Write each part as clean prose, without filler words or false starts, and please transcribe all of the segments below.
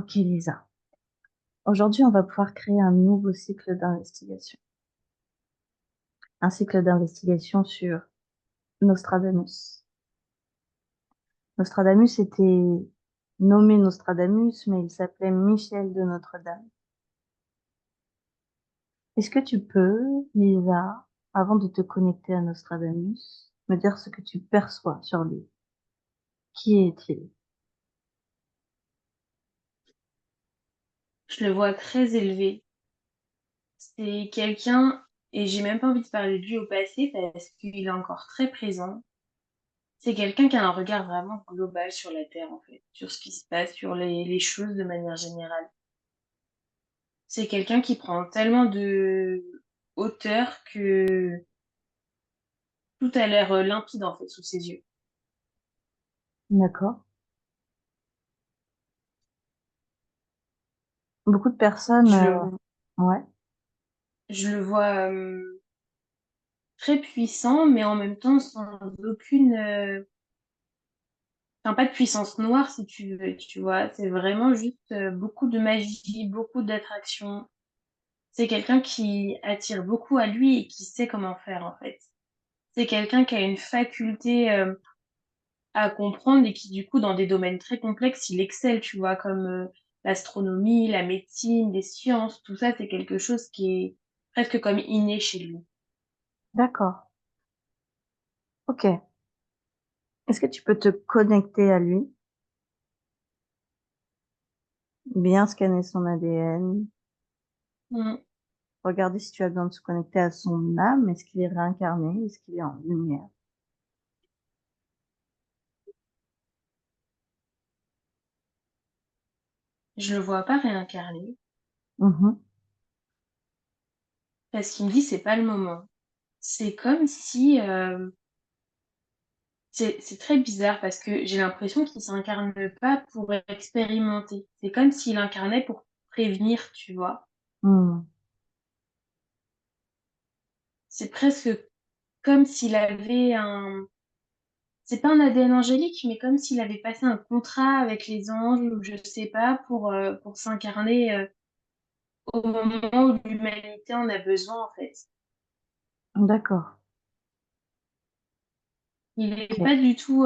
Ok, Lisa. Aujourd'hui, on va pouvoir créer un nouveau cycle d'investigation. Un cycle d'investigation sur Nostradamus. Nostradamus était nommé Nostradamus, mais il s'appelait Michel de Notre-Dame. Est-ce que tu peux, Lisa, avant de te connecter à Nostradamus, me dire ce que tu perçois sur lui? Qui est-il? Je le vois très élevé. C'est quelqu'un, et j'ai même pas envie de parler de lui au passé parce qu'il est encore très présent. C'est quelqu'un qui a un regard vraiment global sur la Terre, en fait, sur ce qui se passe, sur les choses de manière générale. C'est quelqu'un qui prend tellement de hauteur que tout a l'air limpide, en fait, sous ses yeux. D'accord. Beaucoup de personnes, Je le, ouais, je le vois très puissant, mais en même temps sans aucune, enfin, pas de puissance noire si tu veux, tu vois. C'est vraiment juste beaucoup de magie, beaucoup d'attraction. C'est quelqu'un qui attire beaucoup à lui et qui sait comment faire en fait. C'est quelqu'un qui a une faculté à comprendre et qui du coup dans des domaines très complexes, il excelle, tu vois, comme l'astronomie, la médecine, les sciences, tout ça, c'est quelque chose qui est presque comme inné chez lui. d'accord. Ok. Est-ce que tu peux te connecter à lui, bien scanner son ADN, Mm. regarder si tu as besoin de se connecter à son âme? Est-ce qu'il est réincarné? Est-ce qu'il est en lumière? Je le vois pas réincarné Mhm. parce qu'il me dit c'est pas le moment. C'est comme si c'est très bizarre parce que j'ai l'impression qu'il s'incarne pas pour expérimenter. C'est comme s'il incarnait pour prévenir, tu vois. Hmm. C'est presque comme s'il avait c'est pas un ADN angélique, mais comme s'il avait passé un contrat avec les anges ou je sais pas pour s'incarner au moment où l'humanité en a besoin en fait. D'accord. Il est Ok. pas du tout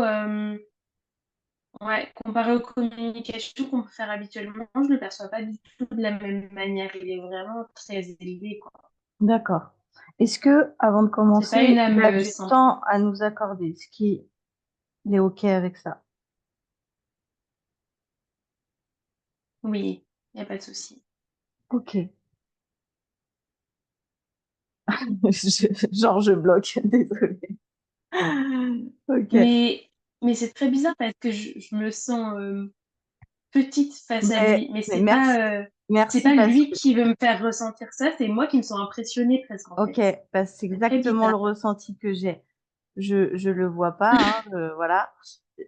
ouais, comparé aux communications qu'on peut faire habituellement, je le perçois pas du tout de la même manière. Il est vraiment très élevé, quoi. D'accord. Est-ce que, avant de C'est pas une commencer, il âme a du simple. temps à nous accorder? Est-ce qu'il est OK avec ça? Oui, il n'y a pas de souci. Ok. Genre, je bloque. Désolée. Ok. Mais, mais c'est très bizarre parce que je me sens petite face à Mais, lui. Mais mais merci. c'est Merci pas parce lui que, qui veut me faire ressentir ça, c'est moi qui me sens impressionnée presque en ok, fait. parce que c'est C'est très exactement le bizarre. ressenti que j'ai. Je le vois pas, hein, voilà.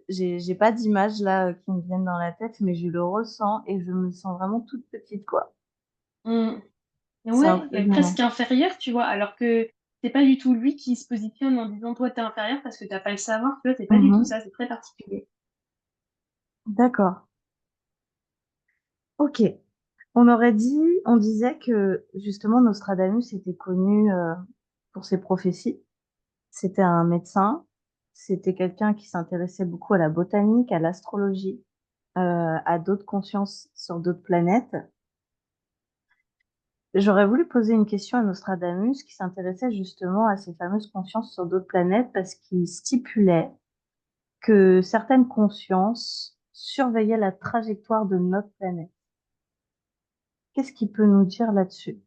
J'ai pas d'image là qui me viennent dans la tête, mais je le ressens et je me sens vraiment toute petite, quoi. Mm. C'est Ouais, mais presque impressionnant. inférieur, tu vois, alors que c'est pas du tout lui qui se positionne en disant toi t'es inférieur parce que t'as pas le savoir, tu vois, c'est pas du tout Mhm. ça, c'est très particulier. D'accord. Ok. On disait que justement Nostradamus était connu pour ses prophéties. C'était un médecin, c'était quelqu'un qui s'intéressait beaucoup à la botanique, à l'astrologie, à d'autres consciences sur d'autres planètes. J'aurais voulu poser une question à Nostradamus qui s'intéressait justement à ces fameuses consciences sur d'autres planètes parce qu'il stipulait que certaines consciences surveillaient la trajectoire de notre planète. Qu'est-ce qu'il peut nous dire là-dessus?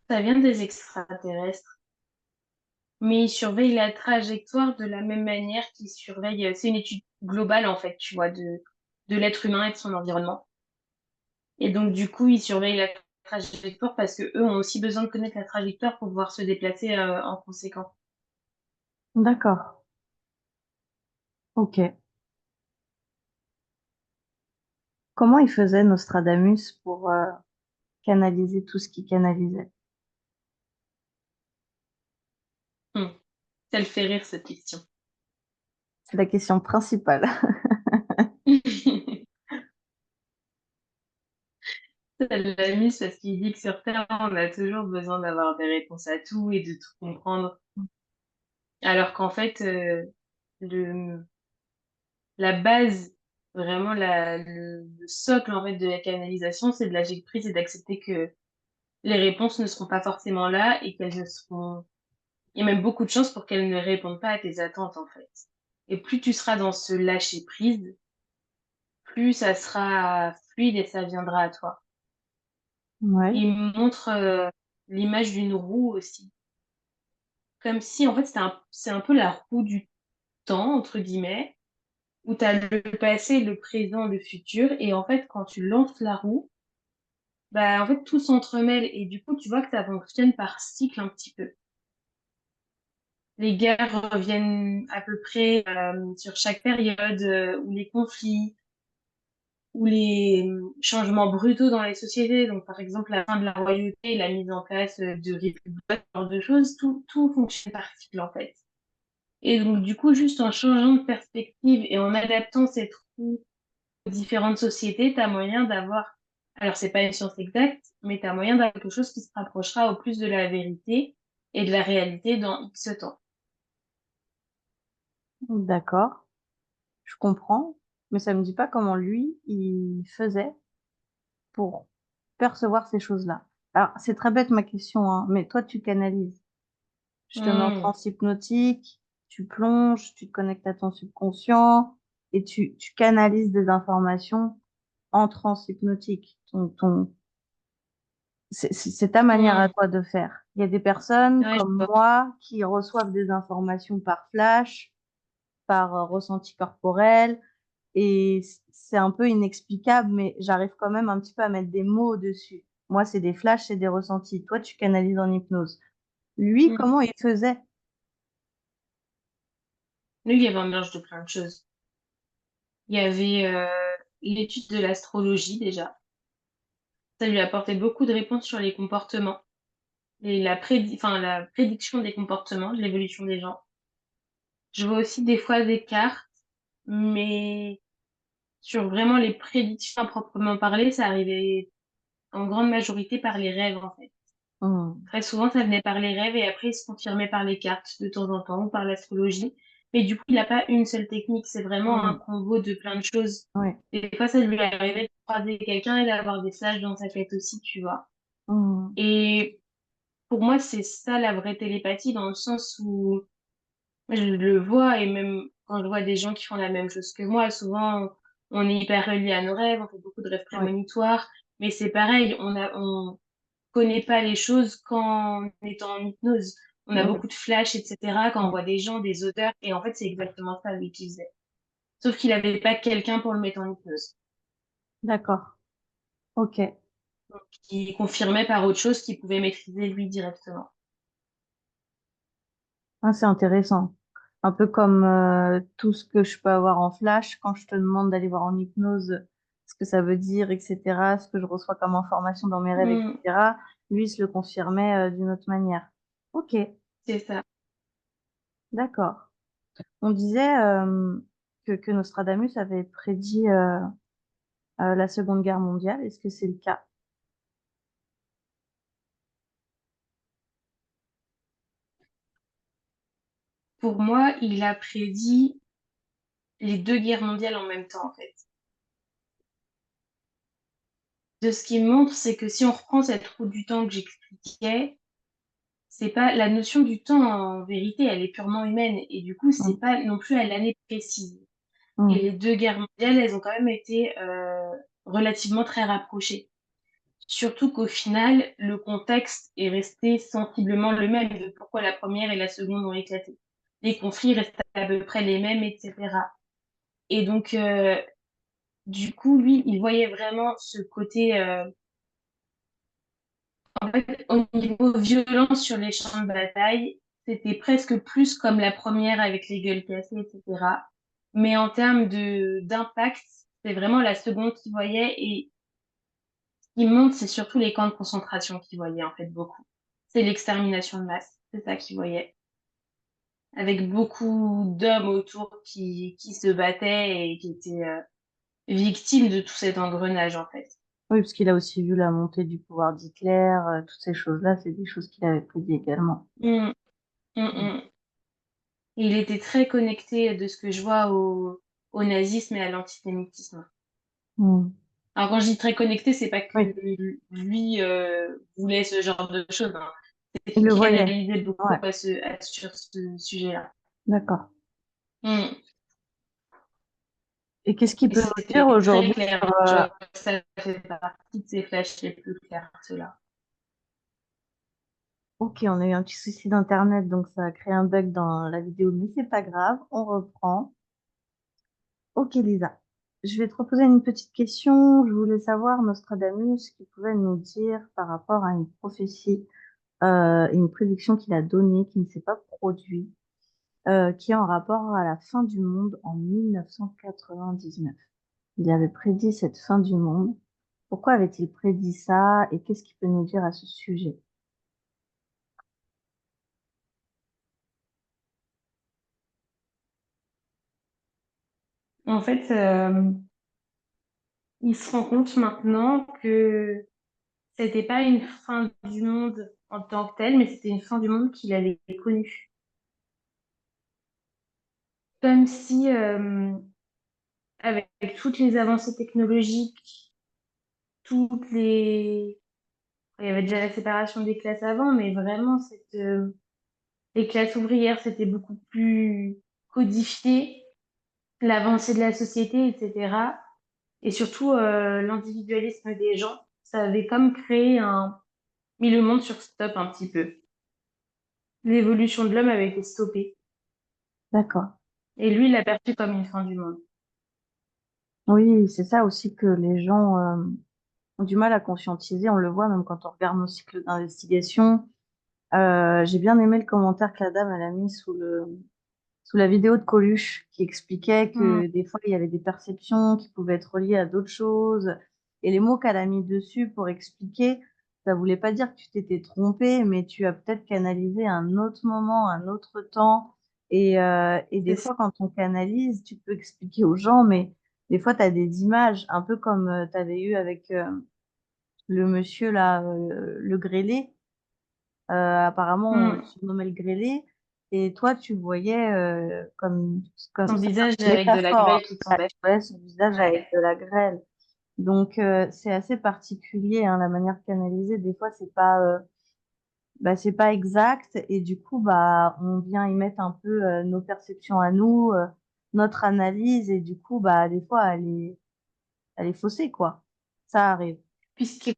Ça vient des extraterrestres, mais ils surveillent la trajectoire de la même manière qu'ils surveillent, c'est une étude globale en fait, tu vois, de l'être humain et de son environnement. Et donc du coup, ils surveillent la trajectoire parce que eux ont aussi besoin de connaître la trajectoire pour pouvoir se déplacer en conséquence. D'accord. Ok. Comment il faisait Nostradamus pour canaliser tout ce qu'il canalisait? Ça le fait rire, cette question. C'est la question principale. Ça l'amuse parce qu'il dit que sur Terre, on a toujours besoin d'avoir des réponses à tout et de tout comprendre. Alors qu'en fait, le, la base, vraiment le socle en fait de la canalisation, c'est de lâcher prise et d'accepter que les réponses ne seront pas forcément là et qu'elles ne seront... Il y a même beaucoup de chances pour qu'elles ne répondent pas à tes attentes en fait. Et plus tu seras dans ce lâcher prise, plus ça sera fluide et ça viendra à toi. Ouais, Il montre l'image d'une roue aussi. Comme si, en fait, c'est un peu la roue du temps, entre guillemets, où tu as le passé, le présent, le futur. Et en fait, quand tu lances la roue, bah, en fait, tout s'entremêle. Et du coup, tu vois que ça fonctionne par cycle un petit peu. Les guerres reviennent à peu près sur chaque période, ou les conflits, ou les changements brutaux dans les sociétés. Donc, par exemple, la fin de la royauté, la mise en place de républiques, ce genre de choses, tout fonctionne par cycle, en fait. Et donc, du coup, juste en changeant de perspective et en adaptant cette roue aux différentes sociétés, tu as moyen d'avoir, alors c'est pas une science exacte, mais tu as moyen d'avoir quelque chose qui se rapprochera au plus de la vérité et de la réalité dans X temps. d'accord, je comprends, mais ça me dit pas comment lui, il faisait pour percevoir ces choses-là. Alors, c'est très bête ma question, hein, mais toi, tu canalises. Je te mets en Hmm. transe hypnotique, tu plonges, tu te connectes à ton subconscient et tu canalises des informations en transe hypnotique. C'est ta manière à Hmm. toi de faire. Il y a des personnes Ouais, je comme vois. moi qui reçoivent des informations par flash, par ressenti corporel, et c'est un peu inexplicable, mais j'arrive quand même un petit peu à mettre des mots dessus. Moi, c'est des flashs, c'est des ressentis. Toi, tu canalises en hypnose. Lui, Hmm. comment il faisait? Lui, il y avait un mélange de plein de choses. Il y avait l'étude de l'astrologie déjà. Ça lui apportait beaucoup de réponses sur les comportements et la prédiction des comportements, de l'évolution des gens. Je vois aussi des fois des cartes, mais sur vraiment les prédictions à proprement parler, ça arrivait en grande majorité par les rêves, en fait. Hmm. Très souvent, ça venait par les rêves et après, il se confirmait par les cartes de temps en temps ou par l'astrologie. Mais du coup, il n'a pas une seule technique, c'est vraiment un Hmm. combo de plein de choses. Ouais. Des fois, ça lui arrivait de croiser quelqu'un et d'avoir des sages dans sa tête aussi, tu vois. Hmm. Et pour moi, c'est ça la vraie télépathie dans le sens où moi, je le vois et même quand je vois des gens qui font la même chose que moi, souvent on est hyper relié à nos rêves, on fait beaucoup de rêves Ouais. prémonitoires, mais c'est pareil, on connaît pas les choses quand on est en hypnose. On a Ouais. beaucoup de flashs, etc. quand on Hmm. voit des gens, des odeurs, et en fait c'est exactement ça lui qu'il faisait. Sauf qu'il avait pas quelqu'un pour le mettre en hypnose. D'accord. Ok. Il confirmait par autre chose qu'il pouvait maîtriser lui directement. Ah, c'est intéressant. Un peu comme tout ce que je peux avoir en flash quand je te demande d'aller voir en hypnose ce que ça veut dire, etc., ce que je reçois comme information dans mes rêves, Hmm, etc. Lui, il se le confirmait d'une autre manière. Ok, c'est ça. d'accord. On disait que Nostradamus avait prédit la Seconde Guerre mondiale. Est-ce que c'est le cas? Pour moi, il a prédit les deux guerres mondiales en même temps, en fait. De ce qu'il montre, c'est que si on reprend cette roue du temps que j'expliquais, c'est pas la notion du temps en vérité, elle est purement humaine et du coup, c'est Hum, pas non plus à l'année précise. Et hum, les deux guerres mondiales, elles ont quand même été relativement très rapprochées. Surtout qu'au final, le contexte est resté sensiblement le même de pourquoi la première et la seconde ont éclaté. Les conflits restent à peu près les mêmes, etc. Et donc, du coup, lui, il voyait vraiment ce côté en fait, au niveau violence sur les champs de bataille, c'était presque plus comme la première avec les gueules cassées, etc. Mais en termes de d'impact, c'est vraiment la seconde qui voyait et ce qui monte, c'est surtout les camps de concentration qui voyaient en fait beaucoup. C'est l'extermination de masse, c'est ça qu'ils voyaient. avec beaucoup d'hommes autour qui se battaient et qui étaient victimes de tout cet engrenage, en fait. Oui, parce qu'il a aussi vu la montée du pouvoir d'Hitler, toutes ces choses-là, c'est des choses qu'il avait prédit également. Mm, mm, Mm. mm. Il était très connecté, de ce que je vois, au nazisme et à l'antisémitisme. Mm. Alors quand je dis très connecté, c'est pas que Oui, lui voulait ce genre de choses, hein. C'est il le qu'il voyait. canalisait beaucoup Ouais, sur ce sujet-là. d'accord. Mm. Et qu'est-ce qu'il Et peut nous c'était dire très aujourd'hui sur... clair. Tu vois, ça fait partie de ses flashs les plus clairs, ceux-là. Ok, on a eu un petit souci d'internet, donc ça a créé un bug dans la vidéo, mais c'est pas grave, on reprend. Ok, Lisa, je vais te reposer une petite question. Je voulais savoir, Nostradamus, ce qu'il pouvait nous dire par rapport à une prophétie, une prédiction qu'il a donnée, qui ne s'est pas produite, qui est en rapport à la fin du monde en 1999. Il avait prédit cette fin du monde. Pourquoi avait-il prédit ça et qu'est-ce qu'il peut nous dire à ce sujet? En fait, il se rend compte maintenant que c'était pas une fin du monde en tant que telle, mais c'était une fin du monde qu'il avait connue. Comme si, avec toutes les avancées technologiques, toutes les... Il y avait déjà la séparation des classes avant, mais vraiment, les classes ouvrières, c'était beaucoup plus codifié, l'avancée de la société, etc. Et surtout, l'individualisme des gens, ça avait comme créé mis le monde sur stop un petit peu. L'évolution de l'homme avait été stoppée. D'accord. Et lui, il l'a perçu comme une fin du monde. Oui, c'est ça aussi que les gens ont du mal à conscientiser. On le voit même quand on regarde nos cycles d'investigation. J'ai bien aimé le commentaire que la dame elle a mis sous la vidéo de Coluche qui expliquait Hmm. que des fois il y avait des perceptions qui pouvaient être reliées à d'autres choses. Et les mots qu'elle a mis dessus pour expliquer, ça voulait pas dire que tu t'étais trompé, mais tu as peut-être canalisé un autre moment, un autre temps. Et des C'est ça. fois, quand on canalise, tu peux expliquer aux gens, mais des fois, tu as des images, un peu comme tu avais eu avec le monsieur là, le grêlé. Apparemment, on le Hmm. surnommait le grêlé. Et toi, tu voyais comme Son ça, visage une avec de la métaphore. grêle qui Ouais, tombait. tu voyais son visage avec Ouais. de la grêle. Donc, c'est assez particulier, hein, la manière de canaliser. Des fois, c'est pas exact. Et du coup, bah, on vient y mettre un peu nos perceptions à nous, notre analyse. Et du coup, bah, des fois, elle est faussée, quoi. Ça arrive. Puis ce qui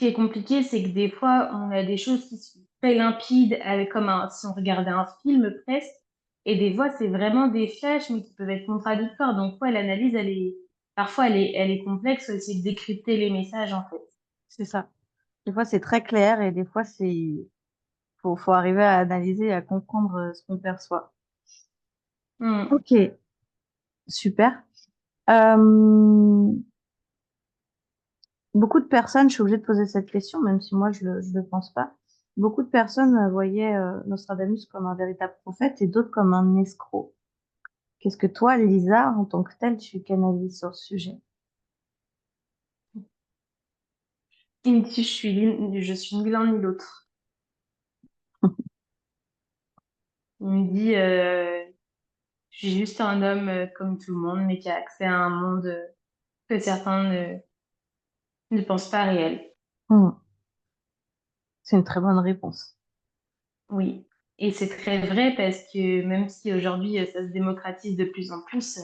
est compliqué, c'est que des fois, on a des choses qui sont très limpides, avec, si on regardait un film presque. Et des fois, c'est vraiment des flashs, mais qui peuvent être contradictoires. Donc, ouais, l'analyse, parfois, elle est complexe, faut essayer de décrypter les messages, en fait. C'est ça. Des fois, c'est très clair et des fois, faut arriver à analyser et à comprendre ce qu'on perçoit. Hmm. Ok, super. Euh, Beaucoup de personnes, je suis obligée de poser cette question, même si moi je le pense pas. Beaucoup de personnes voyaient Nostradamus comme un véritable prophète et d'autres comme un escroc. Qu'est-ce que toi, Lisa, en tant que telle, tu canalises sur ce sujet? Il me dit, je suis ni l'un ni l'autre. Il me dit, je suis juste un homme comme tout le monde, mais qui a accès à un monde que certains ne pensent pas réel. Hmm, c'est une très bonne réponse. Oui. Et c'est très vrai parce que même si aujourd'hui ça se démocratise de plus en plus,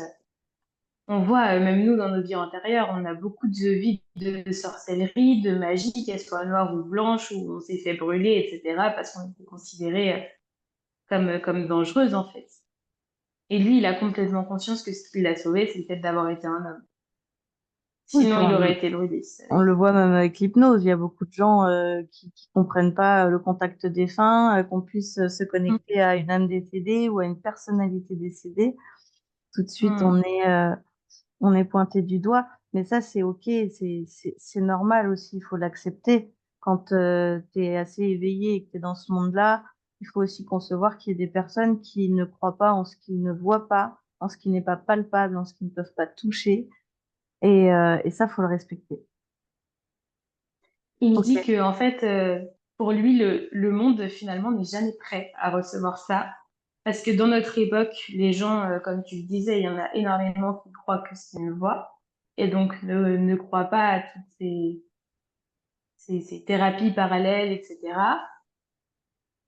on voit, même nous dans nos vies antérieures, on a beaucoup de vies de sorcellerie, de magie, qu'elle soit noire ou blanche, où on s'est fait brûler, etc., parce qu'on était considéré comme dangereuse en fait. Et lui, il a complètement conscience que ce qui l'a sauvé, c'est le fait d'avoir été un homme. Oui, puis Sinon, il aurait été brûlé. on le voit même avec l'hypnose. Il y a beaucoup de gens qui comprennent pas le contact défunt, qu'on puisse se Mm, connecter à une âme décédée ou à une personnalité décédée. Tout de suite, mm. on est pointé du doigt. Mais ça, c'est OK, c'est normal aussi, il faut l'accepter. Quand tu es assez éveillé et que tu es dans ce monde-là, il faut aussi concevoir qu'il y ait des personnes qui ne croient pas en ce qu'ils ne voient pas, en ce qui n'est pas palpable, en ce qu'ils ne peuvent pas toucher. Et ça, faut le respecter. Il me Ok, dit que, en fait, pour lui, le monde, finalement, n'est jamais prêt à recevoir ça. Parce que dans notre époque, les gens, comme tu le disais, il y en a énormément qui croient que c'est une voie. Et donc, ne croient pas à toutes ces thérapies parallèles, etc.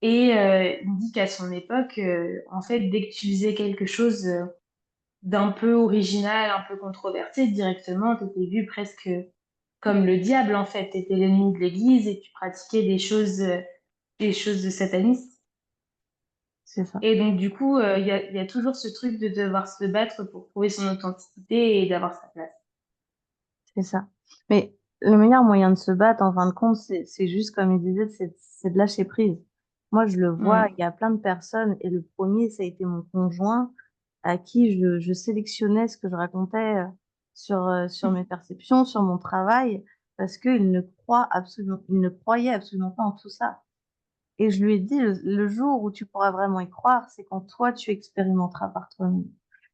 Et il me dit qu'à son époque, en fait, dès que tu faisais quelque chose d'un peu original, un peu controversé, directement, tu étais vu presque comme le diable, en fait. Tu étais l'ennemi de l'Église et tu pratiquais des choses de satanistes. c'est ça, Et donc, du coup, il y a toujours ce truc de devoir se battre pour trouver son authenticité et d'avoir sa place. c'est ça. Mais le meilleur moyen de se battre, en fin de compte, c'est juste, comme il disait, c'est de lâcher prise. Moi, je le vois, Mm. il y a plein de personnes, et le premier, ça a été mon conjoint, à qui je sélectionnais ce que je racontais sur mes perceptions, sur mon travail, parce il ne croyait absolument pas en tout ça. Et je lui ai dit, le jour où tu pourras vraiment y croire, c'est quand toi, tu expérimenteras par toi-même.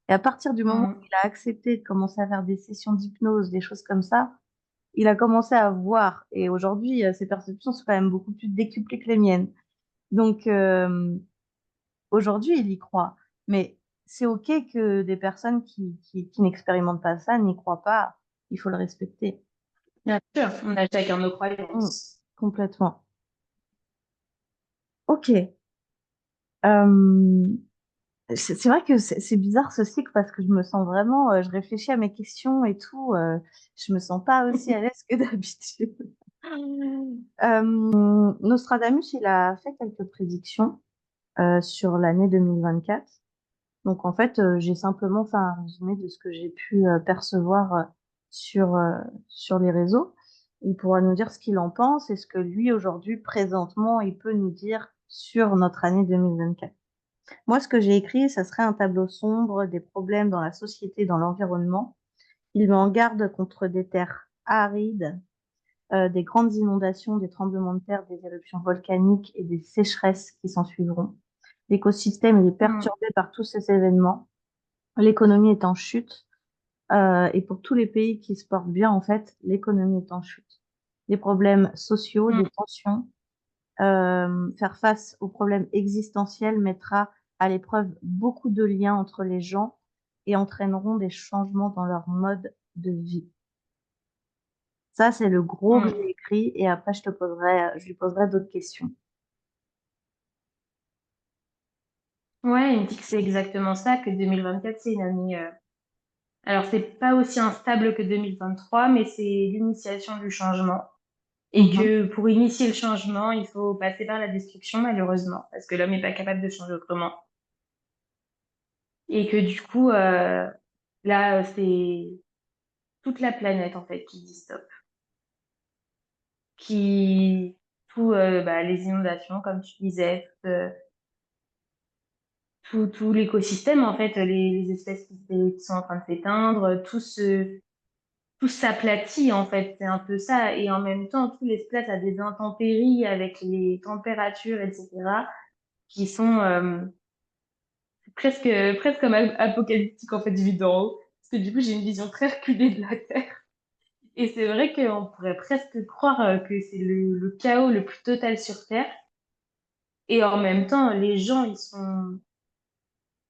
Et à partir du moment où Mm. il a accepté de commencer à faire des sessions d'hypnose, des choses comme ça, il a commencé à voir. Et aujourd'hui, ses perceptions sont quand même beaucoup plus décuplées que les miennes. Donc, aujourd'hui, il y croit. Mais c'est OK que des personnes qui n'expérimentent pas ça n'y croient pas. Il faut le respecter. Bien sûr, on a chacun nos Mm, croyances. complètement. OK. Euh, c'est vrai que c'est bizarre ce cycle parce que je me sens vraiment, je réfléchis à mes questions et tout, je me sens pas aussi à l'aise que d'habitude. Nostradamus, il a fait quelques prédictions sur l'année 2024. Donc en fait, j'ai simplement fait un résumé de ce que j'ai pu percevoir sur, sur les réseaux. Il pourra nous dire ce qu'il en pense et ce que lui, aujourd'hui, présentement, il peut nous dire sur notre année 2024. Moi, ce que j'ai écrit, ça serait un tableau sombre des problèmes dans la société, dans l'environnement. Il met en garde contre des terres arides, des grandes inondations, des tremblements de terre, des éruptions volcaniques et des sécheresses qui s'en suivront. L'écosystème est Mm. perturbé par tous ces événements. L'économie est en chute. Et pour tous les pays qui se portent bien, en fait, l'économie est en chute. Des problèmes sociaux, des Mm. tensions, faire face aux problèmes existentiels mettra à l'épreuve beaucoup de liens entre les gens et entraîneront des changements dans leur mode de vie. Ça, c'est le gros que Mm. j'ai écrit et après, je lui poserai d'autres questions. Ouais, il me dit que c'est exactement ça, que 2024, c'est une année. Alors, c'est pas aussi instable que 2023, mais c'est l'initiation du changement. Et Mhm. que pour initier le changement, il faut passer par la destruction, malheureusement, parce que l'homme n'est pas capable de changer autrement. Et que du coup, là, c'est toute la planète, en fait, qui dit stop. Qui, bah, les inondations, comme tu disais, tout l'écosystème, en fait, les espèces qui sont en train de s'éteindre, tout s'aplatit, en fait, c'est un peu ça. Et en même temps, tout laisse place à des intempéries avec les températures, etc., qui sont presque comme apocalyptiques, en fait, du vide d'en haut. Parce que du coup, j'ai une vision très reculée de la Terre. Et c'est vrai qu'on pourrait presque croire que c'est le chaos le plus total sur Terre. Et en même temps, les gens, ils sont...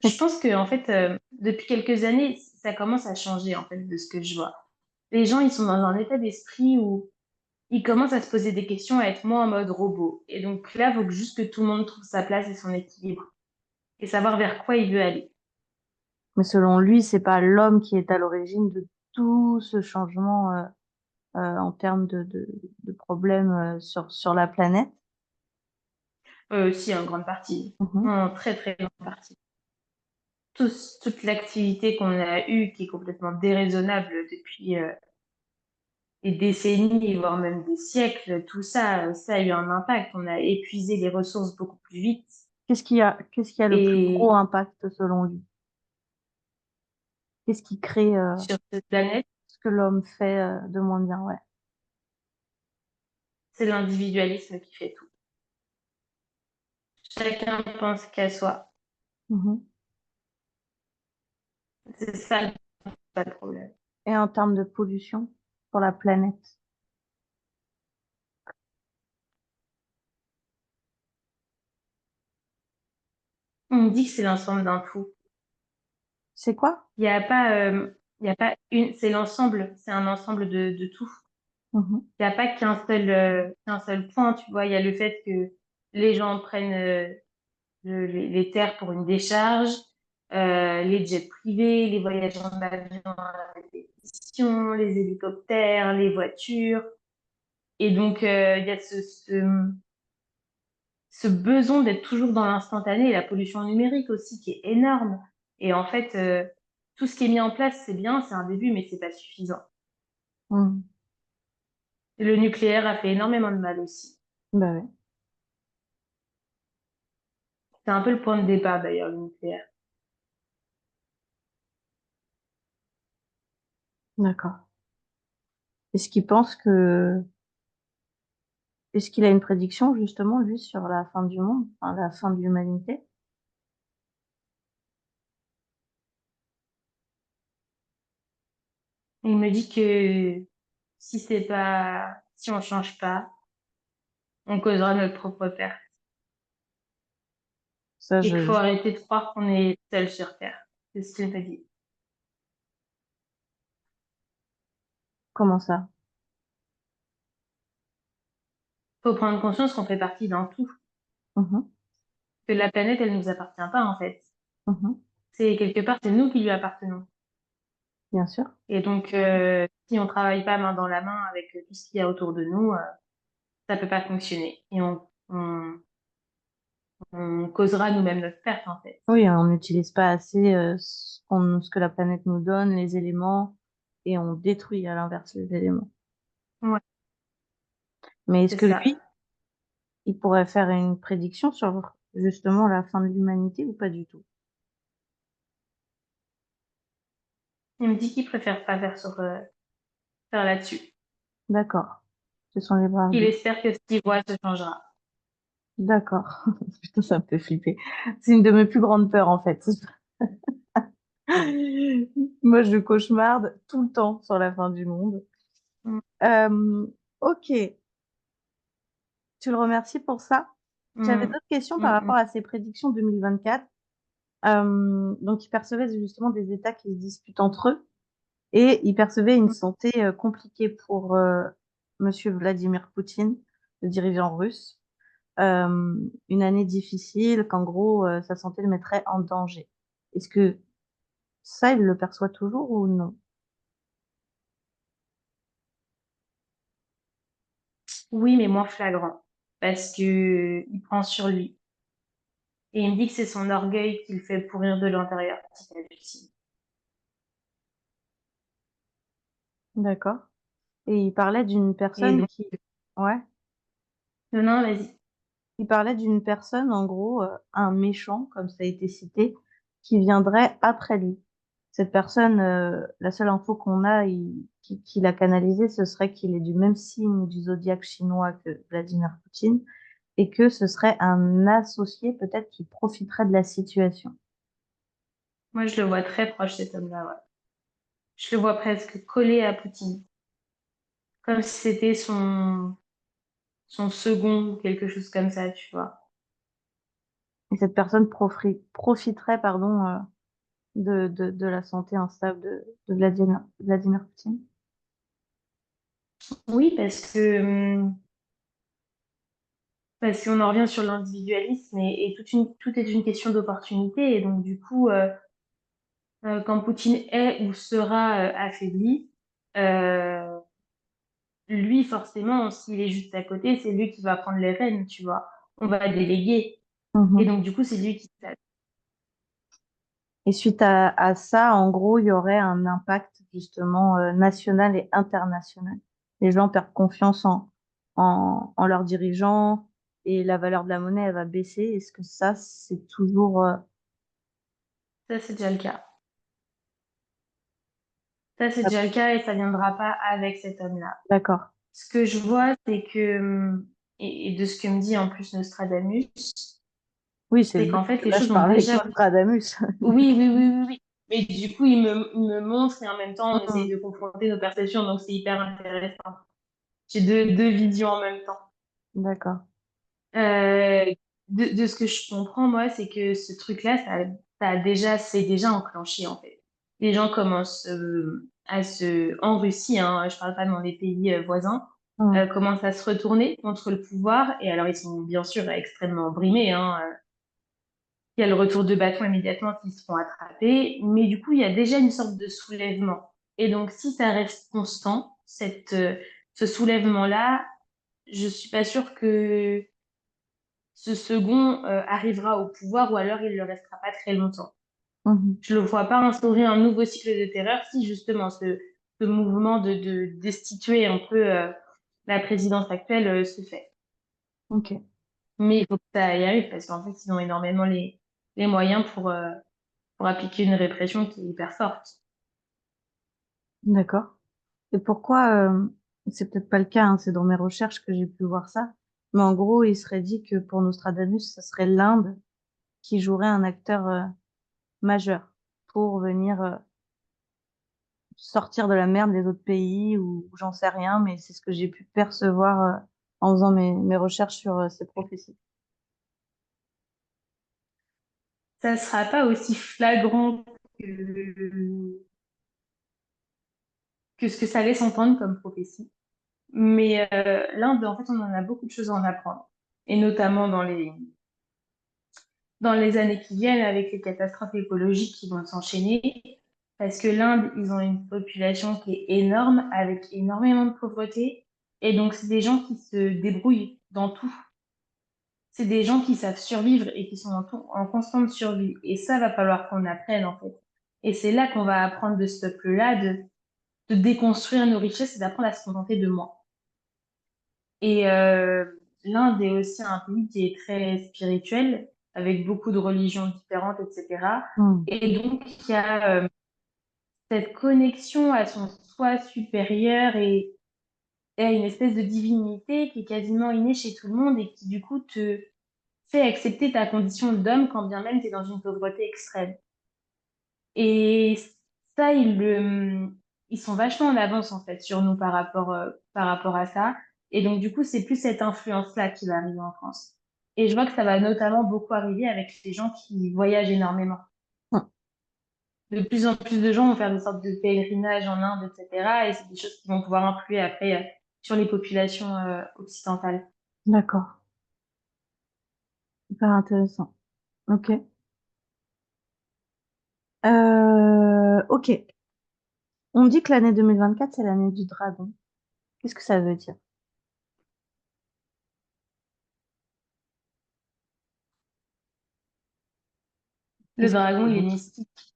Je pense que, en fait, depuis quelques années, ça commence à changer, en fait, de ce que je vois. Les gens, ils sont dans un état d'esprit où ils commencent à se poser des questions, à être moins en mode robot. Et donc là, il faut juste que tout le monde trouve sa place et son équilibre. Et savoir vers quoi il veut aller. Mais selon lui, c'est pas l'homme qui est à l'origine de tout ce changement en termes de problèmes sur la planète. Aussi, en grande partie. Mhm. En très, très grande partie. Toute l'activité qu'on a eue, qui est complètement déraisonnable depuis des décennies, voire même des siècles, tout ça, ça a eu un impact. On a épuisé les ressources beaucoup plus vite. Qu'est-ce qui a le plus Et gros impact selon lui? Qu'est-ce qui crée sur cette planète, ce que l'homme fait de moins bien? Ouais. c'est l'individualisme qui fait tout. Chacun pense qu'à soi. Mhm. C'est ça, pas le problème. Et en termes de pollution pour la planète, On me dit que c'est l'ensemble d'un tout. c'est quoi? Il y a pas une, c'est l'ensemble, c'est un ensemble de tout. Mhm. Il n'y a pas qu'un seul point, tu vois. Il y a le fait que les gens prennent les terres pour une décharge, les jets privés, les voyages en avion à répétition, les hélicoptères, les voitures. Et donc, il y a ce besoin d'être toujours dans l'instantané et la pollution numérique aussi qui est énorme. Et en fait, tout ce qui est mis en place, c'est bien, c'est un début, mais c'est pas suffisant. Mhm. Et le nucléaire a fait énormément de mal aussi. Bah ouais, C'est un peu le point de départ d'ailleurs, le nucléaire. d'accord. Est-ce qu'il pense que, est-ce qu'il a une prédiction justement, lui, sur la fin du monde, enfin, la fin de l'humanité? Et il me dit que si on change pas, on causera notre propre perte. Ça, Et qu'il faut arrêter de croire qu'on est seul sur Terre. C'est ce qu'il m'a dit. comment ça? Faut prendre conscience qu'on fait partie d'un tout. Mhm. Que la planète, elle nous appartient pas, en fait. Mhm. C'est quelque part, c'est nous qui lui appartenons. Bien sûr. Et donc, si on travaille pas main dans la main avec tout ce qu'il y a autour de nous, ça peut pas fonctionner. Et on causera nous-mêmes notre perte, en fait. Oui, on n'utilise pas assez ce que la planète nous donne, les éléments, et on détruit à l'inverse les éléments. Ouais, Mais est-ce c'est que ça. lui, il pourrait faire une prédiction sur justement la fin de l'humanité ou pas du tout? Il me dit qu'il préfère pas faire là-dessus. D'accord. Ce sont les bras Il arbitres. espère que ce qu'il voit se changera. D'accord. Putain, ça me fait flipper. C'est une de mes plus grandes peurs, en fait. Moi, je cauchemarde tout le temps sur la fin du monde. Mm, Ok, tu le remercies pour ça. J'avais mm, d'autres questions par mm, mm. rapport à ses prédictions 2024. Donc, il percevait justement des États qui se disputent entre eux et il percevait une santé compliquée pour Monsieur Vladimir Poutine, le dirigeant russe. Une année difficile, qu'en gros, sa santé le mettrait en danger. Est-ce que ça, il le perçoit toujours ou non? Oui, mais moins flagrant. Parce que il prend sur lui. Et il me dit que c'est son orgueil qui le fait pourrir de l'intérieur petit à petit. D'accord. Et il parlait d'une Et personne donc, qui, ouais, non, non, vas-y. il parlait d'une personne, en gros, un méchant, comme ça a été cité, qui viendrait après lui. Cette personne, la seule info qu'on a, qui l'a canalisé, ce serait qu'il est du même signe du zodiaque chinois que Vladimir Poutine et que ce serait un associé peut-être qui profiterait de la situation. Moi, je le vois très proche, cet homme-là, ouais. Je le vois presque collé à Poutine. Comme si c'était son second ou quelque chose comme ça, tu vois. Et cette personne profiterait, pardon, de la santé instable de Vladimir Poutine. Oui, parce qu'on en revient sur l'individualisme et tout est une question d'opportunité. Et donc, du coup, quand Poutine est ou sera affaibli, euh, lui, forcément, s'il est juste à côté, c'est lui qui va prendre les rênes, tu vois. On va déléguer. Et Mhm. donc, du coup, c'est lui qui... Et suite à ça, en gros, il y aurait un impact justement national et international. Les gens perdent confiance en leurs dirigeants et la valeur de la monnaie, elle va baisser. Est-ce que ça, c'est toujours Ça, c'est déjà le cas. Ça, c'est déjà le cas et ça viendra pas avec cet homme-là. d'accord? Ce que je vois, c'est que, et de ce que me dit en plus Nostradamus, Oui, c'est C'est le but. qu'en fait, les Là, je choses ont parlais avec déjà... Nostradamus. Oui, oui, oui, oui, oui. Mais du coup, il me montre et en même temps, on essaye Mhm. de confronter nos perceptions, donc c'est hyper intéressant. J'ai deux visions en même temps. D'accord. Euh, de ce que je comprends, moi, c'est que ce truc-là, c'est déjà enclenché, en fait. Les gens commencent en Russie, hein, je parle pas dans les pays voisins, Mhm. commencent à se retourner contre le pouvoir. Et alors, ils sont bien sûr extrêmement brimés, hein. Il y a le retour de bâton immédiatement s'ils se font attraper. Mais du coup, il y a déjà une sorte de soulèvement. Et donc, si ça reste constant, ce soulèvement-là, je suis pas sûre que ce second arrivera au pouvoir ou alors il ne le restera pas très longtemps. Mhm. Je ne le vois pas instaurer un nouveau cycle de terreur si justement ce mouvement de destituer un peu la présidence actuelle se fait. Ok. Mais il faut que ça y arrive parce qu'en fait, ils ont énormément les moyens pour appliquer une répression qui est hyper forte. D'accord. Et pourquoi, c'est peut-être pas le cas, hein, c'est dans mes recherches que j'ai pu voir ça, mais en gros, il serait dit que pour Nostradamus, ça serait l'Inde qui jouerait un acteur majeur pour venir sortir de la merde des autres pays ou j'en sais rien, mais c'est ce que j'ai pu percevoir en faisant mes recherches sur ces prophéties. Ça ne sera pas aussi flagrant que, que ce que ça laisse entendre comme prophétie. Mais l'Inde, en fait, on en a beaucoup de choses à en apprendre. Et notamment dans les années qui viennent, avec les catastrophes écologiques qui vont s'enchaîner. Parce que l'Inde, ils ont une population qui est énorme, avec énormément de pauvreté. Et donc, c'est des gens qui se débrouillent dans tout. C'est des gens qui savent survivre et qui sont en constante survie. Et ça, va falloir qu'on apprenne, en fait. Et c'est là qu'on va apprendre de ce peuple-là, de déconstruire nos richesses et d'apprendre à se contenter de moins. Et l'Inde est aussi un pays qui est très spirituel, avec beaucoup de religions différentes, etc. Hmm. Et donc, il y a cette connexion à son soi supérieur et à une espèce de divinité qui est quasiment innée chez tout le monde et qui, du coup, te fait accepter ta condition d'homme quand bien même tu es dans une pauvreté extrême. Et ça, ils sont vachement en avance, en fait, sur nous par rapport à ça. Et donc, du coup, c'est plus cette influence-là qui va arriver en France. Et je vois que ça va notamment beaucoup arriver avec les gens qui voyagent énormément. Hmm. De plus en plus de gens vont faire des sortes de pèlerinages en Inde, etc. Et c'est des choses qui vont pouvoir influer après sur les populations occidentales. D'accord. Hyper intéressant. Ok. Ok. On dit que l'année 2024, c'est l'année du dragon. Qu'est-ce que ça veut dire? Le Qu'est-ce que dragon, ça il est veut dire? mystique.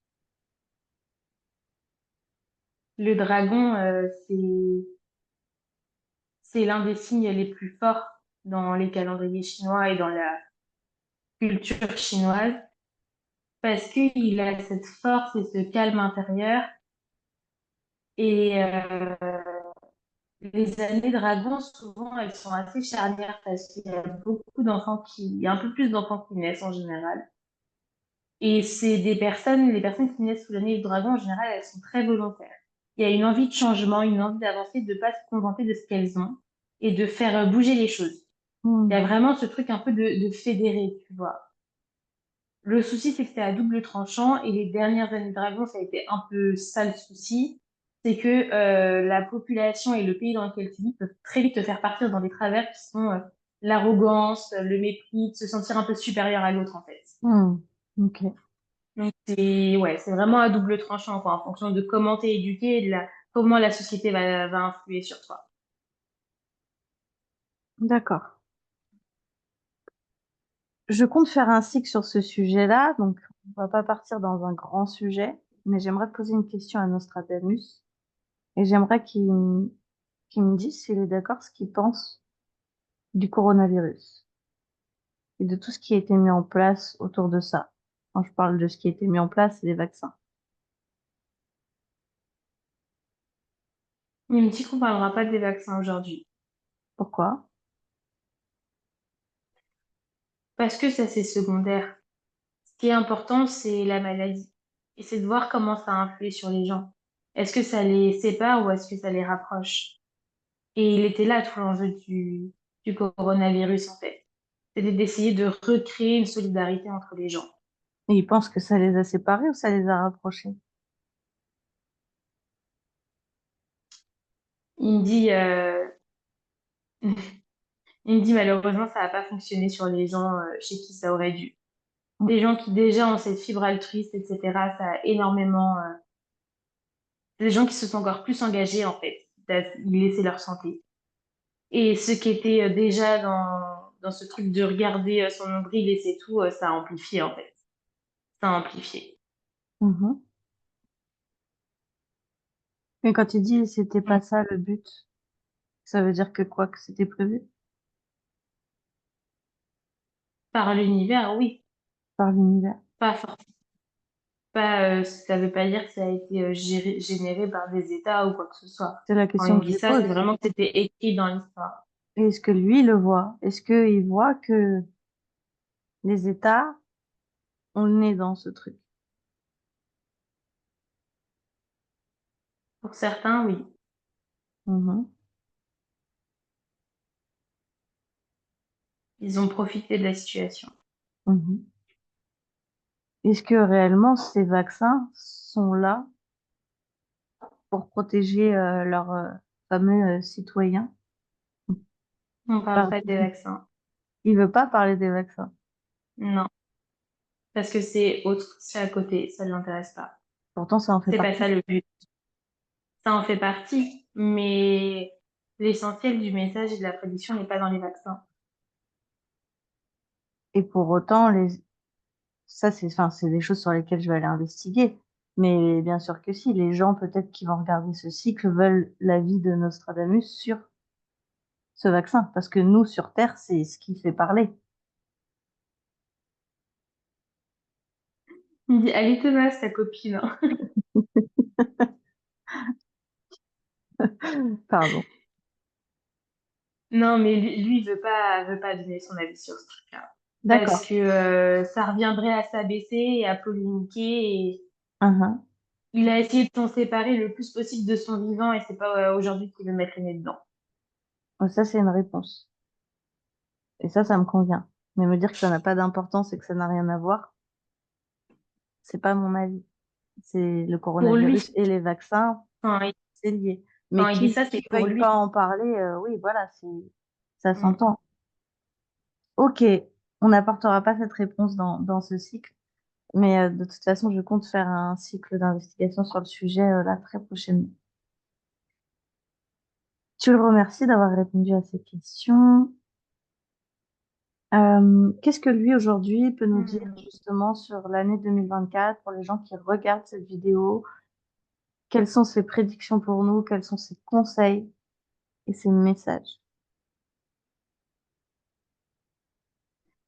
Le dragon, c'est l'un des signes les plus forts dans les calendriers chinois et dans la culture chinoise parce qu'il a cette force et ce calme intérieur. Et les années dragon, souvent, elles sont assez charnières parce qu'il y a beaucoup d'enfants il y a un peu plus d'enfants qui naissent en général. Et c'est les personnes qui naissent sous l'année du dragon, en général, elles sont très volontaires. Il y a une envie de changement, une envie d'avancer, de ne pas se contenter de ce qu'elles ont et de faire bouger les choses. Il y Hmm. a vraiment ce truc un peu de fédérer, tu vois. Le souci, c'est que c'est à double tranchant et les dernières années de Dragon, ça a été un peu ça le souci. C'est que la population et le pays dans lequel tu vis peuvent très vite te faire partir dans des travers qui sont l'arrogance, le mépris, de se sentir un peu supérieur à l'autre en fait. Hmm. Ok. Donc ouais, c'est vraiment à double tranchant quoi, en fonction de comment t'es éduqué et comment la société va influer sur toi. D'accord. Je compte faire un cycle sur ce sujet-là, donc on va pas partir dans un grand sujet, mais j'aimerais poser une question à Nostradamus et j'aimerais qu'il me dise s'il est d'accord ce qu'il pense du coronavirus et de tout ce qui a été mis en place autour de ça. Quand je parle de ce qui a été mis en place, c'est les vaccins. Il me dit qu'on parlera pas des vaccins aujourd'hui. Pourquoi? Parce que ça, c'est secondaire. Ce qui est important, c'est la maladie. Et c'est de voir comment ça influe sur les gens. Est-ce que ça les sépare ou est-ce que ça les rapproche? Et il était là tout l'enjeu du coronavirus, en fait. C'était d'essayer de recréer une solidarité entre les gens. Et ils pensent que ça les a séparés ou ça les a rapprochés? Il me dit, il me dit malheureusement, ça n'a pas fonctionné sur les gens chez qui ça aurait dû. Mm. Les gens qui déjà ont cette fibre altruiste, etc., ça a énormément. Les gens qui se sont encore plus engagés, en fait, à laisser leur santé. Et ceux qui étaient déjà dans ce truc de regarder son nombril et c'est tout, ça a amplifié, en fait. Ça a amplifié. Mhm. Et quand il dit c'était Mm. pas ça le but, ça veut dire que quoi, que c'était prévu Par l'univers, oui. par l'univers. Pas forcément. Pas, ça veut pas dire que ça a été généré par des États ou quoi que ce soit. C'est la Quand il question me que je dit lui ça, c'est pose. vraiment que c'était écrit dans l'histoire. Et est-ce que lui le voit? Est-ce qu'il voit que les États ont le nez dans ce truc? Pour certains, oui. Mhm. Ils ont profité de la situation. Mhm. Est-ce que réellement ces vaccins sont là pour protéger leurs fameux citoyens? On ne parle Par- pas des vaccins. Il veut pas parler des vaccins. Non. Parce que c'est autre, c'est à côté, ça ne l'intéresse pas. Pourtant, ça en fait C'est pas partie. ça le but. Ça en fait partie, mais l'essentiel du message et de la prédiction n'est pas dans les vaccins. Et pour autant, ça, c'est, enfin, c'est des choses sur lesquelles je vais aller investiguer. Mais bien sûr que si, les gens peut-être qui vont regarder ce cycle veulent l'avis de Nostradamus sur ce vaccin. Parce que nous, sur Terre, c'est ce qui fait parler. Il me dit, elle est tenace, ta copine, hein. Pardon. Non, mais lui, veut pas donner son avis sur ce truc-là. Parce D'accord. que ça reviendrait à s'abaisser et à polémiquer. Et Uhum. il a essayé de s'en séparer le plus possible de son vivant et c'est pas aujourd'hui qu'il veut mettre le nez dedans. Ça, c'est une réponse. Et ça me convient. Mais me dire que ça n'a pas d'importance et que ça n'a rien à voir, c'est pas mon avis. C'est le Pour lui, coronavirus et les vaccins, quand c'est lié. quand Mais il dit qu'il ça, c'est pour veuille lui. pas en parler, oui, voilà, ça Mm. s'entend. Ok, on n'apportera pas cette réponse dans ce cycle, mais de toute façon, je compte faire un cycle d'investigation sur le sujet là très prochainement. Je le remercie d'avoir répondu à ces questions. Qu'est-ce que lui aujourd'hui peut nous dire Mm. justement sur l'année 2024 pour les gens qui regardent cette vidéo? Quelles sont ses prédictions pour nous? Quels sont ses conseils et ses messages?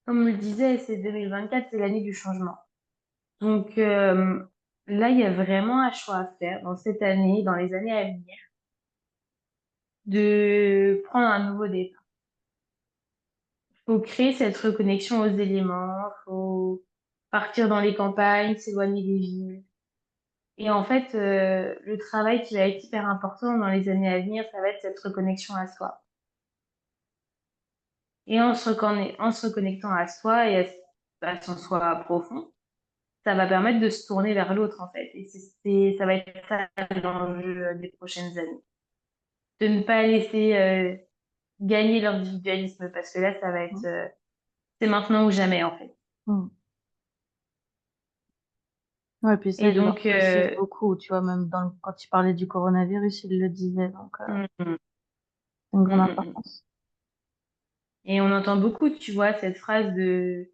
Comme on le disait, c'est 2024, c'est l'année du changement. Donc là, il y a vraiment un choix à faire dans cette année, dans les années à venir, de prendre un nouveau départ. Faut créer cette reconnexion aux éléments, faut partir dans les campagnes, s'éloigner des villes. Et en fait, le travail qui va être hyper important dans les années à venir, ça va être cette reconnexion à soi. Et en se reconnectant à soi et à son soi profond, ça va permettre de se tourner vers l'autre, en fait. Et ça va être ça l'enjeu des prochaines années. De ne pas laisser gagner l'individualisme, parce que là, ça va être, c'est maintenant ou jamais, en fait. Mm. Ouais, puis ça, Et il le donc, reprécise beaucoup, tu vois, même quand il parlait du coronavirus, il le disait, donc mm, mm, c'est une mm, grande mm, mm. importance. Et on entend beaucoup, tu vois, cette phrase de,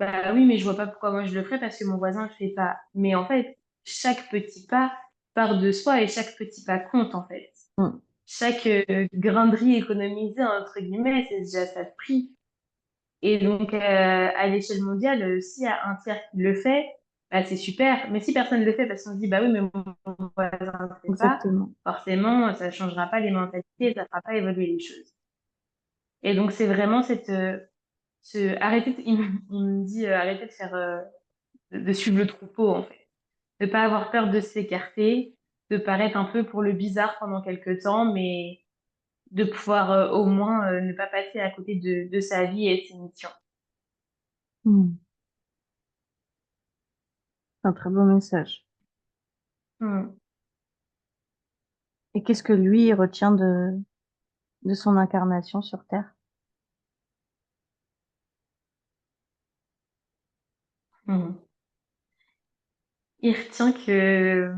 bah oui, mais je vois pas pourquoi moi je le ferais parce que mon voisin le fait pas. Mais en fait, chaque petit pas part de soi et chaque petit pas compte, en fait. Mm. Chaque grain de riz économisé, entre guillemets, c'est déjà ça de prix. Et donc, à l'échelle mondiale, s'il y a un tiers qui le fait, bah, c'est super. Mais si personne ne le fait parce qu'on se dit, bah oui, mais mon voisin ne le fait pas, Exactement. forcément, ça ne changera pas les mentalités, ça ne fera pas évoluer les choses. Et donc, c'est vraiment il me dit arrêtez de faire de suivre le troupeau en fait, de pas avoir peur de s'écarter, de paraître un peu pour le bizarre pendant quelques temps, mais de pouvoir au moins ne pas passer à côté de sa vie et de ses missions. Hmm. C'est un très beau message. Mm. Et qu'est-ce que lui il retient de son incarnation sur Terre? Mm. Il retient que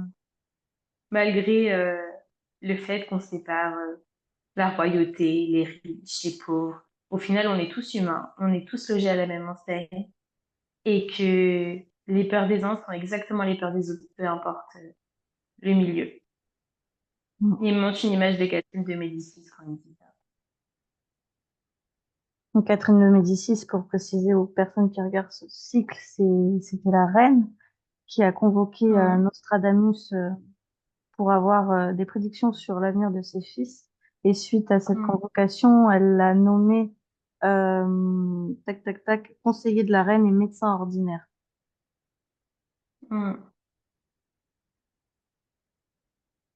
malgré le fait qu'on sépare la royauté, les riches, les pauvres, au final on est tous humains, on est tous logés à la même enseigne et que les peurs des uns sont exactement les peurs des autres, peu importe le milieu. Hmm. Il me montre une image de Catherine de Médicis quand il dit ça. Donc, Catherine de Médicis, pour préciser aux personnes qui regardent ce cycle, c'était la reine qui a convoqué Mm, Nostradamus pour avoir des prédictions sur l'avenir de ses fils. Et suite à cette mm, convocation, elle l'a nommé tac tac tac conseiller de la reine et médecin ordinaire. mm.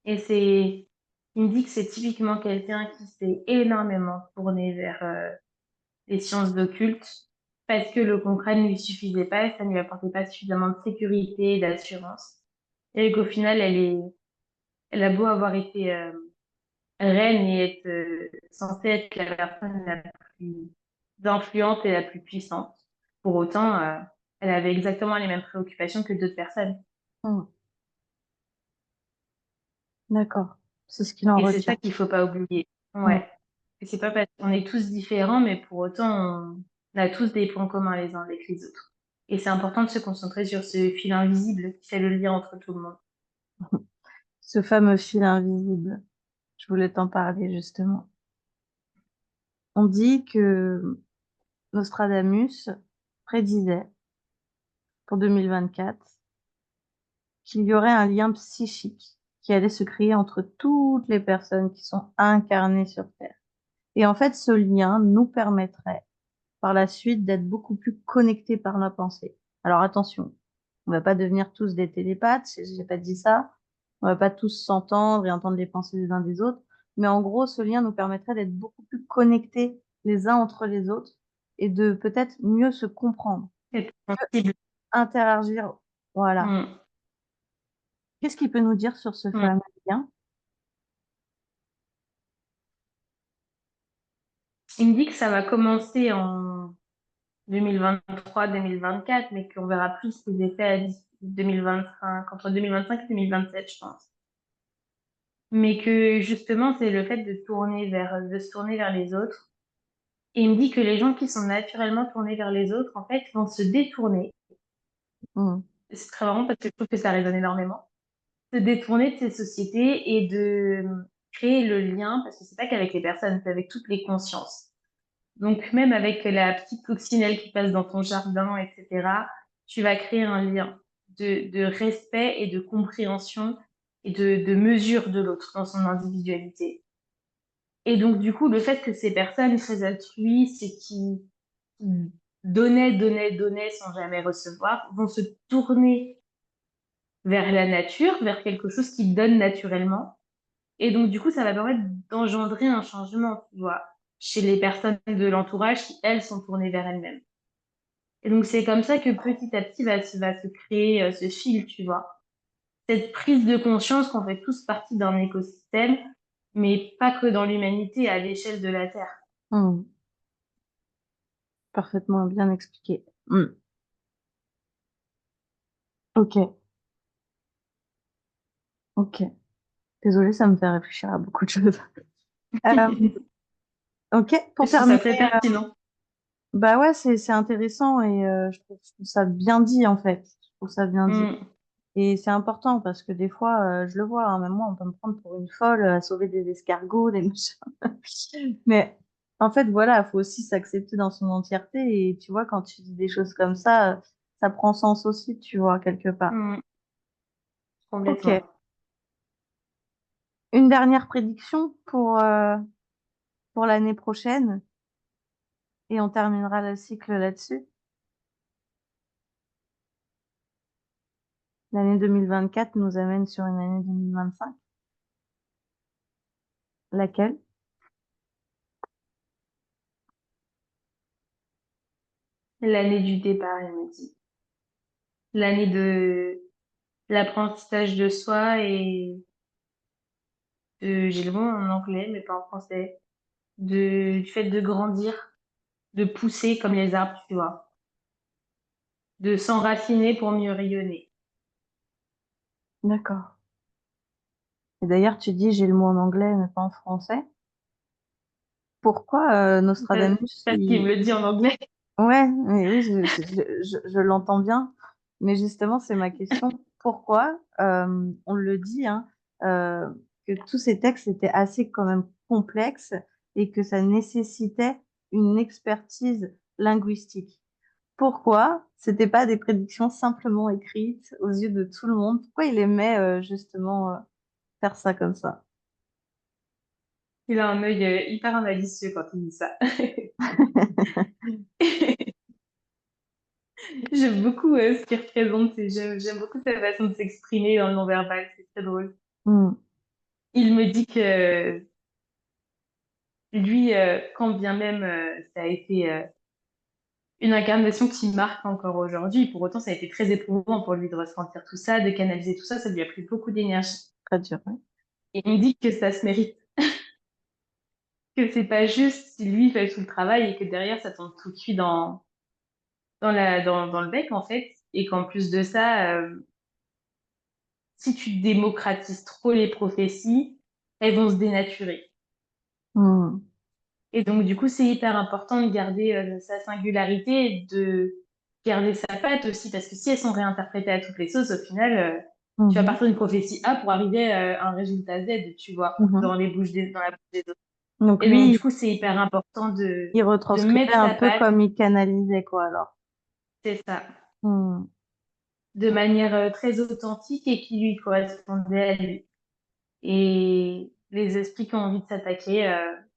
Et il me dit que c'est typiquement quelqu'un qui s'est énormément tourné vers les sciences occultes parce que le concret ne lui suffisait pas et ça ne lui apportait pas suffisamment de sécurité et d'assurance. Et qu'au final, elle a beau avoir été reine et être censée être la personne la plus influente et la plus puissante. Pour autant, elle avait exactement les mêmes préoccupations que d'autres personnes. Hmm. D'accord. C'est ce qu'il en Et c'est ça retient. qu'il faut pas oublier. Hmm. Ouais. Et c'est pas parce qu'on est tous différents, mais pour autant, on a tous des points communs les uns avec les autres. Et c'est important de se concentrer sur ce fil invisible qui fait le lien entre tout le monde. Ce fameux fil invisible. Je voulais t'en parler justement. On dit que Nostradamus prédisait pour 2024 qu'il y aurait un lien psychique qui allait se créer entre toutes les personnes qui sont incarnées sur Terre. Et en fait, ce lien nous permettrait par la suite d'être beaucoup plus connectés par la pensée. Alors attention, on va pas devenir tous des télépathes, j'ai pas dit ça. On va pas tous s'entendre et entendre les pensées des uns des autres. Mais en gros, ce lien nous permettrait d'être beaucoup plus connectés les uns entre les autres et de peut-être mieux se comprendre, Être sensible. interagir. Voilà. Mm. Qu'est-ce qu'il peut nous dire sur ce Mm. fameux lien? Il me dit que ça va commencer en 2023-2024, mais qu'on verra plus les effets à 2025, entre 2025 et 2027, je pense. Mais que justement, c'est le fait de se tourner vers les autres. Et il me dit que les gens qui sont naturellement tournés vers les autres, en fait, vont se détourner. Hmm. C'est très marrant parce que je trouve que ça résonne énormément. Se détourner de ces sociétés et de créer le lien, parce que c'est pas qu'avec les personnes, c'est avec toutes les consciences. Donc, même avec la petite coccinelle qui passe dans ton jardin, etc., tu vas créer un lien de respect et de compréhension et de mesure de l'autre dans son individualité. Et donc, du coup, le fait que ces personnes très altruistes et qui donnaient sans jamais recevoir, vont se tourner vers la nature, vers quelque chose qui donne naturellement. Et donc, du coup, ça va permettre d'engendrer un changement, tu vois, chez les personnes de l'entourage qui, elles, sont tournées vers elles-mêmes. Et donc, c'est comme ça que petit à petit va se créer ce fil, tu vois. Cette prise de conscience qu'on fait tous partie d'un écosystème, mais pas que dans l'humanité, à l'échelle de la Terre. Hmm. Parfaitement bien expliqué. Hmm. Ok, ok. Désolée, ça me fait réfléchir à beaucoup de choses. Euh, ok, pour Je trouve ça terminer, très pertinent. bah ouais, c'est intéressant et je trouve ça bien dit en fait. Je trouve ça bien dit. Mm, Et c'est important parce que des fois, je le vois, hein, même moi, on peut me prendre pour une folle à sauver des escargots, des machins. Mais en fait, voilà, il faut aussi s'accepter dans son entièreté et tu vois, quand tu dis des choses comme ça prend sens aussi, tu vois, quelque part. mm, Ok. complètement. Une dernière prédiction pour l'année prochaine. Et on terminera le cycle là-dessus. L'année 2024 nous amène sur une année 2025. Laquelle? L'année du départ, il me dit. L'année de l'apprentissage de soi et j'ai le mot en anglais, mais pas en français, du fait de grandir, de pousser comme les arbres, tu vois, de s'enraciner pour mieux rayonner. D'accord. Et d'ailleurs, tu dis, j'ai le mot en anglais, mais pas en français. Pourquoi Parce Nostradamus, parce qu'il me le dit en anglais. Ouais, mais oui, je l'entends bien. Mais justement, c'est ma question. Pourquoi, on le dit, hein, euh, que tous ces textes étaient assez quand même complexes et que ça nécessitait une expertise linguistique. Pourquoi c'était pas des prédictions simplement écrites aux yeux de tout le monde? Pourquoi il aimait justement faire ça comme ça? Il a un œil hyper malicieux quand il dit ça. J'aime beaucoup ce qu'il représente et j'aime beaucoup sa façon de s'exprimer dans le non-verbal, c'est très drôle. Hmm, Il me dit que lui, quand bien même ça a été une incarnation qui marque encore aujourd'hui, pour autant ça a été très éprouvant pour lui de ressentir tout ça, de canaliser tout ça, ça lui a pris beaucoup d'énergie. très dur, ouais. Et il me dit que ça se mérite, que c'est pas juste si lui fait tout le travail et que derrière ça tombe tout cuit dans le bec en fait, et qu'en plus de ça, si tu démocratises trop les prophéties, elles vont se dénaturer. Hmm, Et donc, du coup, c'est hyper important de garder sa singularité et de garder sa patte aussi, parce que si elles sont réinterprétées à toutes les sauces, au final, tu vas mhm, partir d'une prophétie A pour arriver à un résultat Z, tu vois, mhm. dans la bouche des autres. Donc Et donc, lui, du coup, c'est hyper important il de retranscrivait mettre un sa peu patte, comme il canalisait, quoi, alors. c'est ça, Hmm, de manière très authentique et qui lui correspondait à lui. Et les esprits qui ont envie de s'attaquer,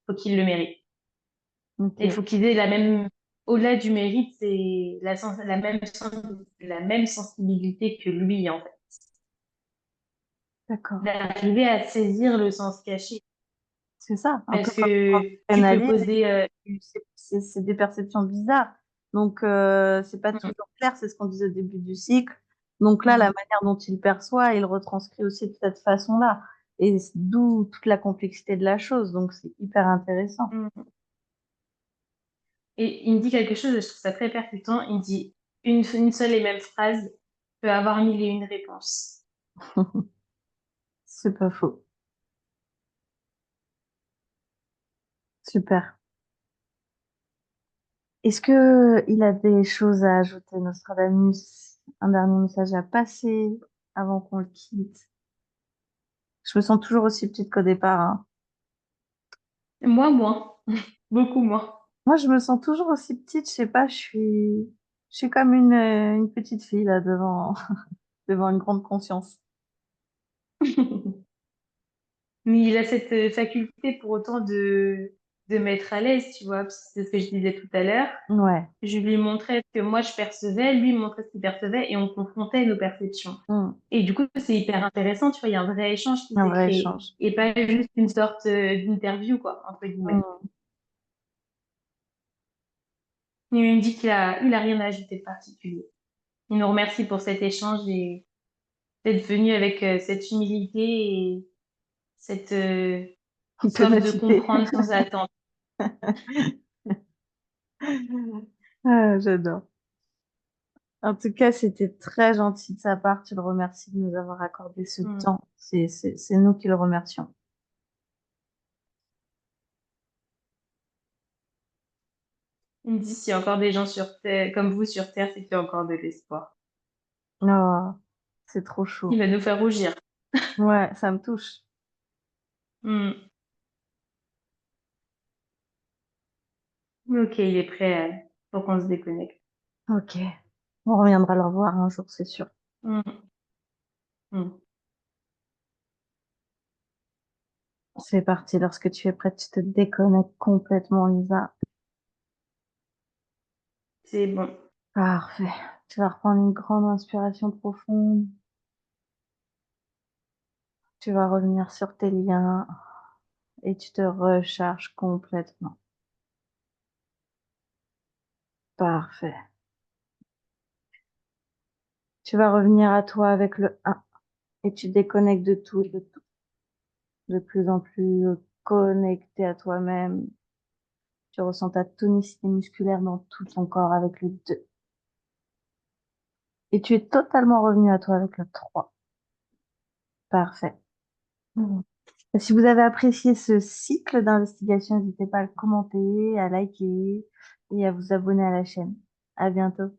faut qu'ils le méritent. ok, Et il faut qu'ils aient la même, au-delà du mérite, c'est la même sensibilité que lui, en fait. d'accord. D'arriver à saisir le sens caché. C'est ça, un peu Parce comme quand tu que tu peux canalises, poser, c'est des perceptions bizarres. Donc, c'est pas mm, toujours clair, c'est ce qu'on disait au début du cycle. Donc là, la mm, manière dont il perçoit, il retranscrit aussi de cette façon-là. Et d'où toute la complexité de la chose. Donc, c'est hyper intéressant. mm. Et il me dit quelque chose, je trouve ça très percutant. Il me dit une seule et même phrase peut avoir mille et une réponses. C'est pas faux. Super. Est-ce que il a des choses à ajouter, Nostradamus? Un dernier message à passer avant qu'on le quitte? Je me sens toujours aussi petite qu'au départ, hein. Moi, moins. Beaucoup moins. Moi, je me sens toujours aussi petite, je sais pas, je suis comme une petite fille là devant, devant une grande conscience. Mais il a cette faculté pour autant de mettre à l'aise, tu vois, parce que c'est ce que je disais tout à l'heure. Ouais. Je lui montrais ce que moi je percevais, lui me montrait ce qu'il percevait et on confrontait nos perceptions. Mm. Et du coup, c'est hyper intéressant, tu vois, il y a un vrai échange qui Un s'est vrai créé échange. et pas juste une sorte d'interview, quoi, entre guillemets. Mm. Il me dit il a rien à ajouter de particulier. Il nous remercie pour cet échange et d'être venu avec cette humilité et cette soif de Ténacité. comprendre sans attendre. Ah, j'adore. En tout cas, c'était très gentil de sa part. Tu le remercies de nous avoir accordé ce Mm. temps. C'est nous qui le remercions. Il me dit s'il y a encore des gens sur Terre, comme vous sur Terre, c'est qu'il y a encore de l'espoir. Oh, c'est trop Il chaud. va nous faire rougir. Ouais, ça me touche. Mm. Ok, il est prêt pour qu'on se déconnecte. Ok. On reviendra le revoir un jour, c'est sûr. Mm. Mm. C'est parti. Lorsque tu es prête, tu te déconnectes complètement, Lisa. C'est bon. Parfait. Tu vas reprendre une grande inspiration profonde. Tu vas revenir sur tes liens et tu te recharges complètement. Parfait. Tu vas revenir à toi avec le 1 et tu déconnectes de tout et de tout. De plus en plus connecté à toi-même. Tu ressens ta tonicité musculaire dans tout ton corps avec le 2. Et tu es totalement revenu à toi avec le 3. Parfait. Mhm. Si vous avez apprécié ce cycle d'investigation, n'hésitez pas à le commenter, à liker et à vous abonner à la chaîne. À bientôt.